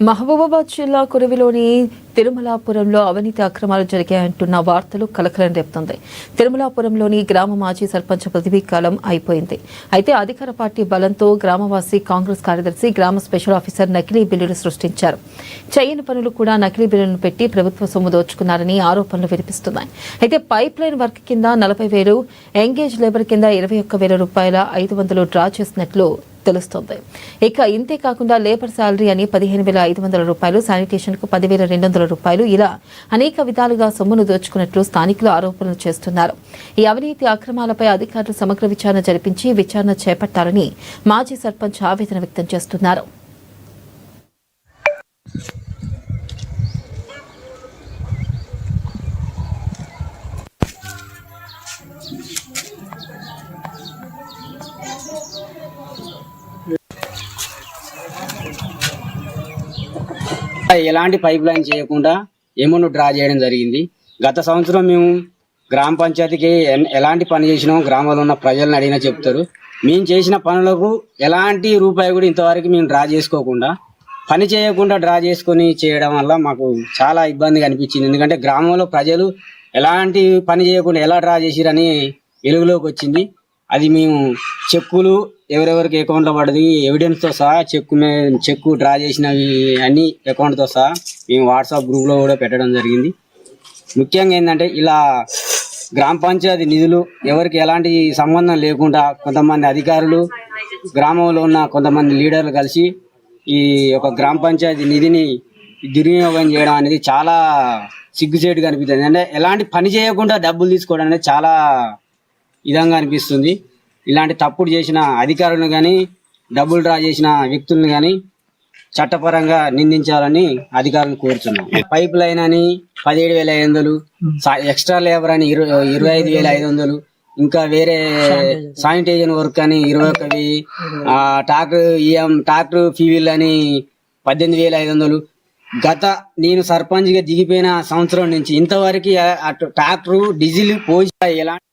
మహబూబాబాద్ జిల్లా కురవిలోని తిరుమలాపురంలో అవినీతి అక్రమాలు జరిగాయంటున్న వార్తలు కలకలం రేపుతుంది. తిరుమలాపురంలోని గ్రామ మాజీ సర్పంచ్ పదవీ కాలం అయిపోయింది. అయితే అధికార పార్టీ బలంతో గ్రామవాసి కాంగ్రెస్ కార్యదర్శి గ్రామ స్పెషల్ ఆఫీసర్ నకిలీ బిల్లులు సృష్టించారు. చేయని పనులు కూడా నకిలీ బిల్లులను పెట్టి ప్రభుత్వ సొమ్ము దోచుకున్నారని ఆరోపణలు వినిపిస్తున్నాయి. అయితే పైప్ లైన్ వర్క్ కింద 40,000, ఎంగేజ్ లేబర్ కింద 21,000 రూపాయల 500 డ్రా చేసినట్లు తెలుస్తోంది. ఇక ఇంతే కాకుండా లేబర్ శాలరీ అని 15,500 రూపాయలు, శానిటేషన్ కు 10,200 రూపాయలు, ఇలా అనేక విధాలుగా సొమ్మును దోచుకున్నట్లు స్థానికులు ఆరోపణలు చేస్తున్నారు. ఈ అవినీతి అక్రమాలపై అధికారులు సమగ్ర విచారణ జరిపించి విచారణ చేపట్టాలని మాజీ సర్పంచ్ ఆవేదన వ్యక్తం చేస్తున్నారు. ఎలాంటి పైప్ లైన్ చేయకుండా అమౌంట్ డ్రా చేయడం జరిగింది. గత సంవత్సరం మేము గ్రామ పంచాయతీకి ఎలాంటి పని చేసినాం గ్రామంలో ఉన్న ప్రజలను అడిగినా చెప్తారు. మేము చేసిన పనులకు ఎలాంటి రూపాయి కూడా ఇంతవరకు మేము డ్రా చేసుకోకుండా పని చేయకుండా డ్రా చేసుకొని చేయడం వల్ల మాకు చాలా ఇబ్బందిగా అనిపించింది. ఎందుకంటే గ్రామంలో ప్రజలు ఎలాంటి పని చేయకుండా ఎలా డ్రా చేసిరని వెలుగులోకి వచ్చింది. అది మేము చెక్కులు ఎవరెవరికి అకౌంట్లో పడది ఎవిడెన్స్తో సహా చెక్కు డ్రా చేసినవి అన్ని అకౌంట్తో సహా మేము వాట్సాప్ గ్రూప్లో కూడా పెట్టడం జరిగింది. ముఖ్యంగా ఏంటంటే ఇలా గ్రామ పంచాయతీ నిధులు ఎవరికి ఎలాంటి సంబంధం లేకుండా కొంతమంది అధికారులు గ్రామంలో ఉన్న కొంతమంది లీడర్లు కలిసి ఈ యొక్క గ్రామ పంచాయతీ నిధిని దుర్వినియోగం చేయడం అనేది చాలా సిగ్గుచేటుగా అనిపిస్తుంది. అంటే ఎలాంటి పని చేయకుండా డబ్బులు తీసుకోవడం అనేది చాలా విధంగా అనిపిస్తుంది. ఇలాంటి తప్పుడు చేసిన అధికారులను కానీ డబ్బులు డ్రా చేసిన వ్యక్తులను కానీ చట్టపరంగా నిందించాలని అధికారులను కోరుతున్నాం. పైప్ లైన్ అని 17,500, ఎక్స్ట్రా లేబర్ అని 25,500, ఇంకా వేరే శానిటైజర్ వర్క్ అని 21,000, ట్రాక్టర్ ఫ్యూల్ అని 18,500. నేను సర్పంచ్గా దిగిపోయిన సంవత్సరం నుంచి ఇంతవరకు ట్రాక్టర్ డీజిల్ పోసి ఎలాంటి